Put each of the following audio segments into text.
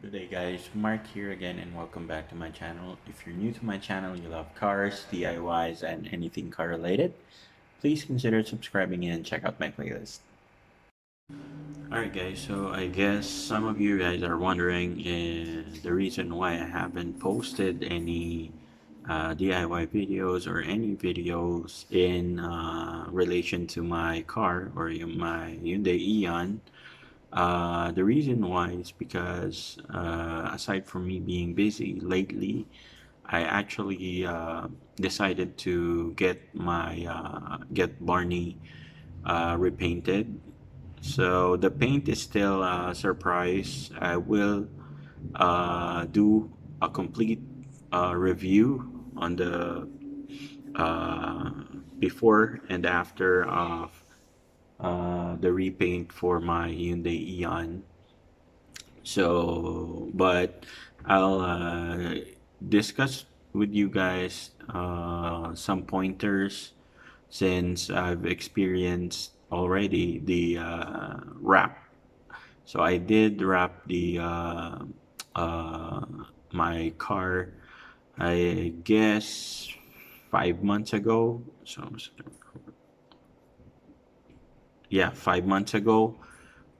Good day guys, Mark here again and welcome back to my channel. If you're new to my channel, you love cars, DIYs, and anything car related, please consider subscribing and check out my playlist. Alright guys, so I guess some of you guys are wondering the reason why I haven't posted any DIY videos or any videos in relation to my car or my Hyundai Eon. The reason why is because aside from me being busy lately, I actually decided to get Barney repainted. So the paint is still a surprise. I will do a complete review on the uh, before and after of the repaint for my Hyundai Eon. So, but I'll discuss with you guys some pointers since I've experienced already the wrap. So I did wrap the uh, my car, I guess 5 months ago. So yeah, 5 months ago.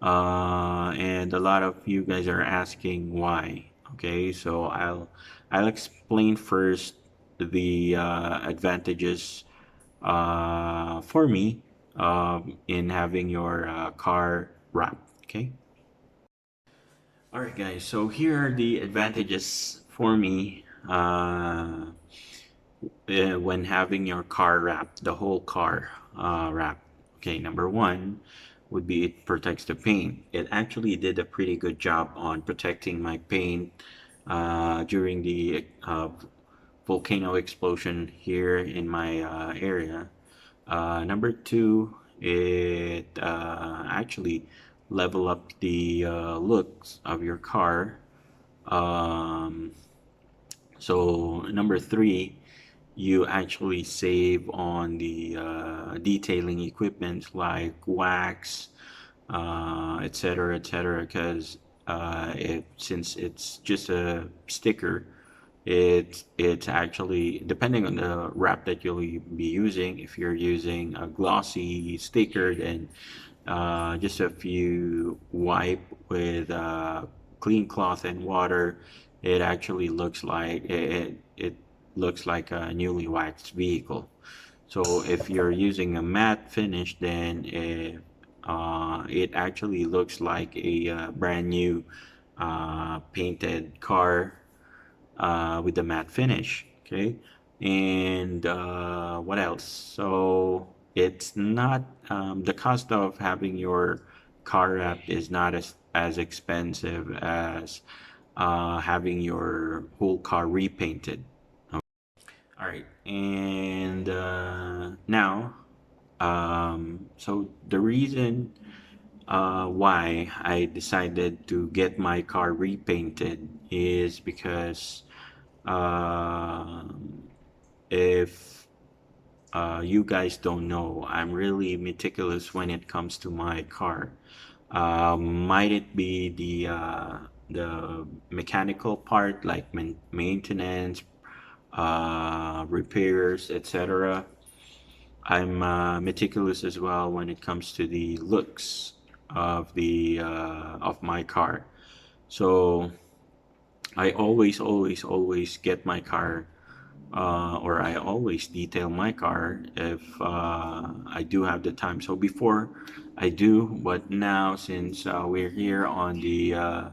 And a lot of you guys are asking why. Okay, so I'll explain first the advantages for me in having your car wrapped. Okay. All right, guys. So here are the advantages for me when having your car wrapped, the whole car wrapped. Okay, number one would be it protects the paint. It actually did a pretty good job on protecting my paint during the volcano explosion here in my area. Number two, it actually level up the looks of your car. Um, so number three, you actually save on the detailing equipment like wax, etc., etc. Because since it's just a sticker, it's actually depending on the wrap that you'll be using. If you're using a glossy sticker, then just a few wipe with clean cloth and water, it actually looks like it looks like a newly waxed vehicle. So if you're using a matte finish, then it actually looks like a brand new painted car with the matte finish. Okay, and what else? So it's not the cost of having your car wrapped is not as expensive as having your whole car repainted. All right, and now, so the reason why I decided to get my car repainted is because um if you guys don't know, I'm really meticulous when it comes to my car. Might it be the mechanical part like maintenance, repairs, etc. I'm meticulous as well when it comes to the looks of my car. So I always get my car, or I always detail my car if I do have the time. So before I do, but now since we're here on the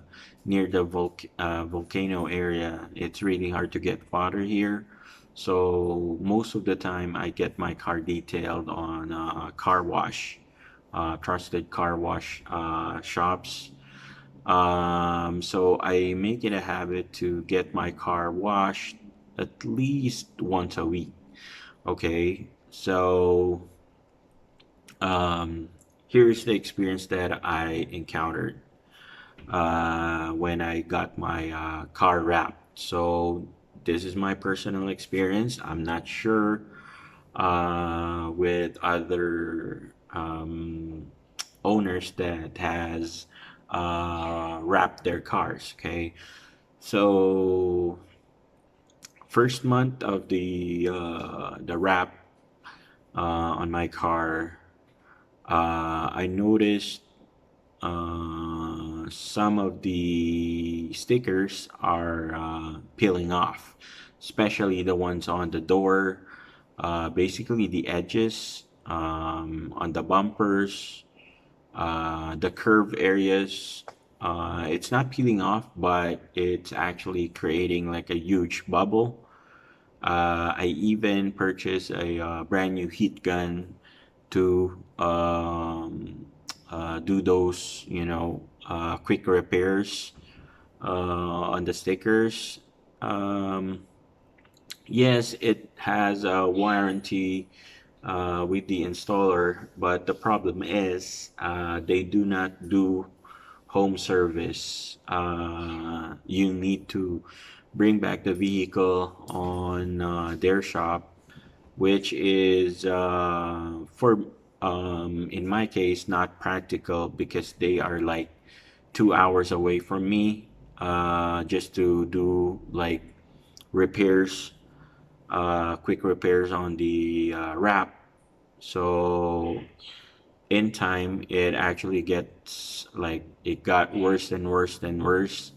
near the volcano area, it's really hard to get water here. So most of the time, I get my car detailed on car wash, trusted car wash shops. So I make it a habit to get my car washed at least once a week. Okay, so um, here's the experience that I encountered when I got my car wrapped. So this is my personal experience. I'm not sure with other owners that has wrap their cars. Okay, so first month of the wrap on my car, I noticed some of the stickers are peeling off, especially the ones on the door, basically the edges, on the bumpers, the curve areas. It's not peeling off, but it's actually creating like a huge bubble. I even purchased a brand new heat gun to do those, quick repairs on the stickers. Um, yes, it has a warranty with the installer, but the problem is they do not do home service. You need to bring back the vehicle on their shop, which is for in my case not practical because they are like 2 hours away from me, just to do like repairs, quick repairs on the wrap. So in time, it actually gets like it got worse and worse and worse,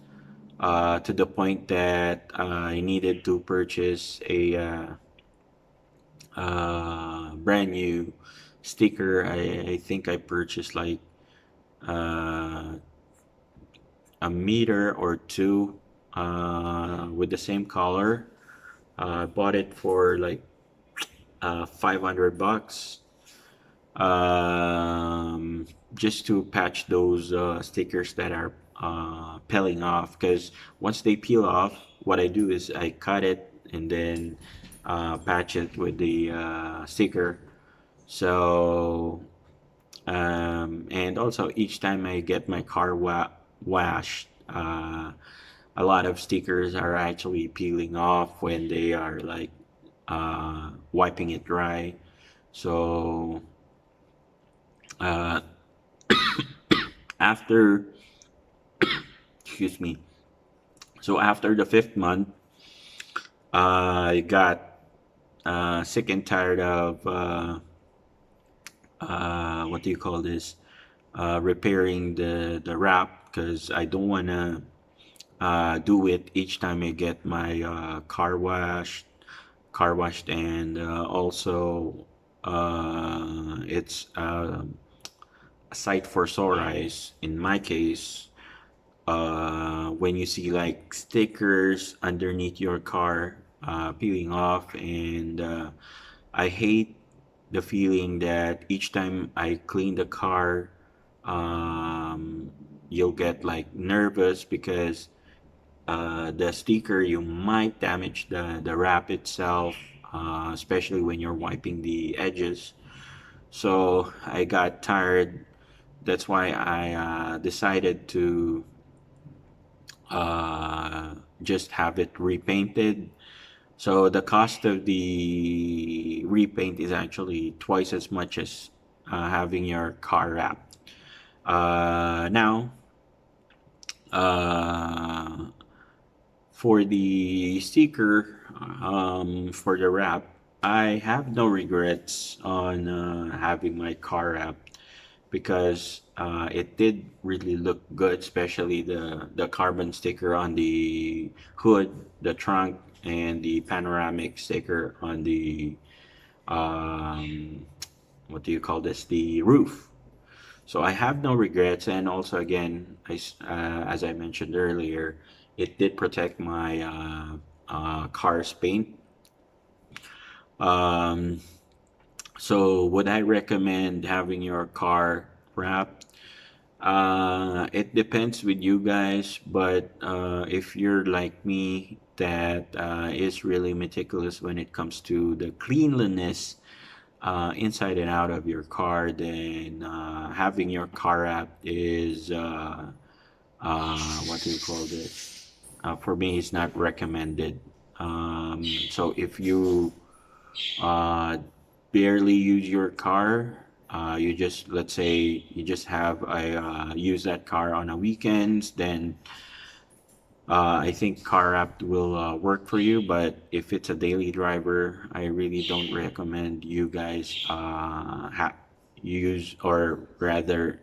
to the point that I needed to purchase a brand new sticker. I think I purchased like uh, a meter or two with the same color. Bought it for like $500, um, just to patch those stickers that are peeling off. Because once they peel off, what I do is I cut it and then patch it with the sticker. So, and also each time I get my car washed, a lot of stickers are actually peeling off when they are like wiping it dry. So uh, after, excuse me, so after the fifth month, I got sick and tired of what do you call this? Repairing the wrap, because I don't wanna do it each time I get my car washed, and also it's a sight for sore eyes. In my case, when you see like stickers underneath your car peeling off, and I hate the feeling that each time I clean the car, um, you'll get like nervous because the sticker, you might damage the wrap itself, especially when you're wiping the edges. So I got tired. That's why I decided to just have it repainted. So the cost of the repaint is actually twice as much as having your car wrapped. Now, uh, for the sticker, for the wrap, I have no regrets on having my car wrapped, because it did really look good, especially the carbon sticker on the hood, the trunk, and the panoramic sticker on the um, what do you call this? The roof. So I have no regrets, and also again, as I mentioned earlier, it did protect my car's paint. Um, so would I recommend having your car wrapped? It depends with you guys, but if you're like me, that is really meticulous when it comes to the cleanliness inside and out of your car, then having your car app is what do you call this? For me, it's not recommended. So if you uh, barely use your car, You just, let's say you just have a use that car on a weekends, then I think car app will work for you. But if it's a daily driver, I really don't recommend you guys use, or rather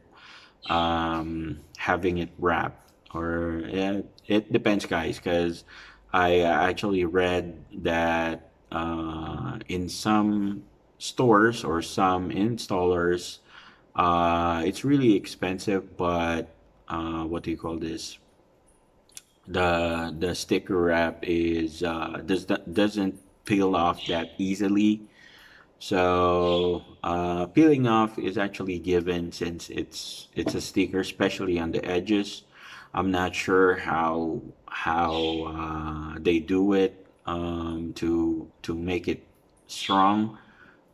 having it wrapped. Or yeah, it depends, guys, because I actually read that in some stores or some installers, it's really expensive, but what do you call this? The sticker wrap is doesn't peel off that easily. So peeling off is actually given since it's a sticker, especially on the edges. I'm not sure how they do it to make it strong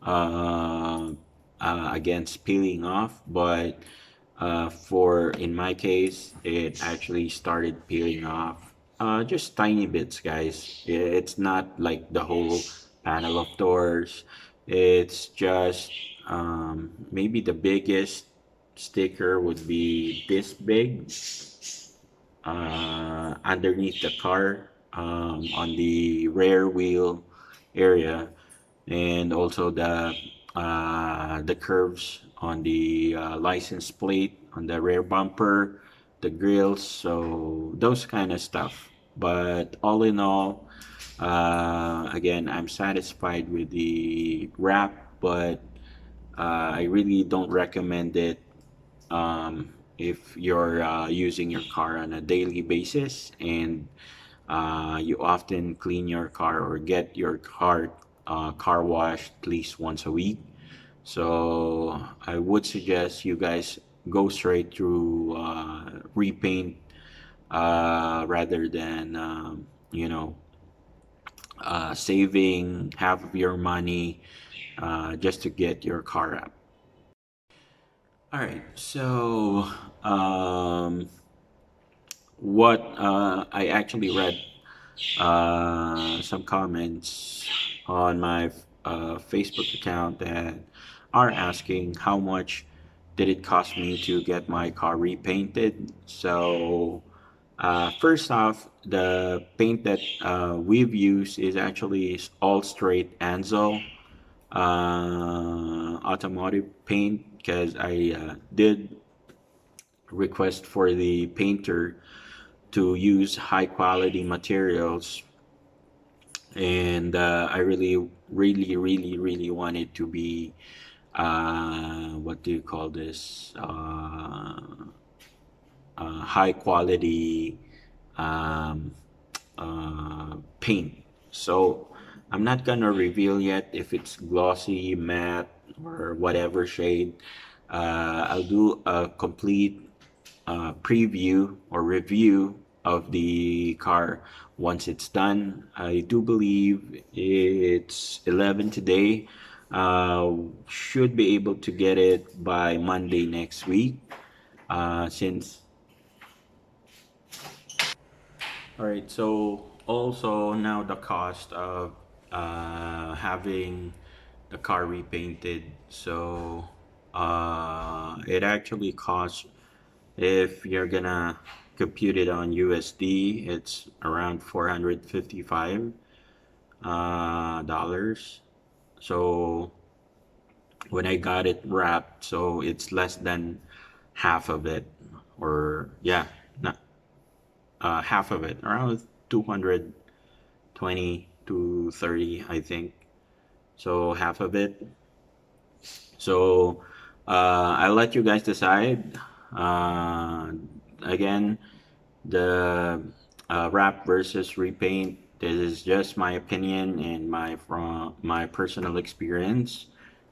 uh, against peeling off, but for in my case, it actually started peeling off just tiny bits, guys. It's not like the whole panel of doors. It's just maybe the biggest sticker would be this big underneath the car on the rear wheel area, and also the curves on the license plate on the rear bumper, the grills, so those kind of stuff. But all in all, again, I'm satisfied with the wrap, but I really don't recommend it if you're using your car on a daily basis, and you often clean your car or get your car washed at least once a week. So I would suggest you guys go straight through repaint rather than saving half of your money just to get your car up. All right, so what I actually read some comments on my Facebook account that are asking how much did it cost me to get my car repainted. So first off, the paint that we've used is actually all straight Ansel automotive paint, because I did request for the painter to use high quality materials, and I really want it to be what do you call this, high quality um, paint. So I'm not gonna reveal yet if it's glossy, matte, or whatever shade. I'll do a complete preview or review of the car once it's done. I do believe it's 11 today. Should be able to get it by Monday next week. Since All right, so also now the cost of having the car repainted. So it actually costs, if you're gonna compute it on USD, it's around 455 dollars. So when I got it wrapped, so it's less than half of it, or yeah, not half of it, around 220 to 30, I think. So half of it. So I'll let you guys decide. Uh, Again, the wrap versus repaint. This is just my opinion and my from my personal experience.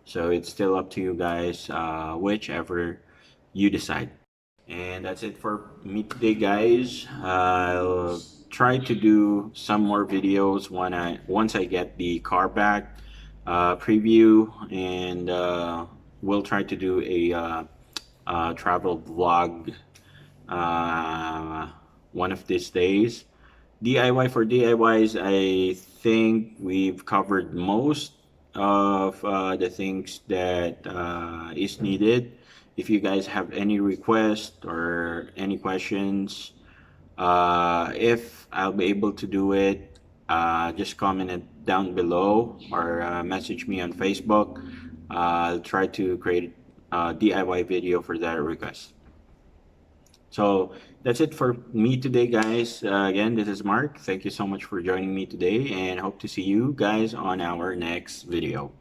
So it's still up to you guys, whichever you decide. And that's it for me today, guys. I'll try to do some more videos when once I get the car back preview, and we'll try to do a travel vlog uh, one of these days. DIY for DIYs, I think we've covered most. of the things that is needed. If you guys have any requests or any questions, if I'll be able to do it, just comment it down below or message me on Facebook. I'll try to create a DIY video for that request. So that's it for me today, guys. Again, this is Mark. Thank you so much for joining me today and hope to see you guys on our next video.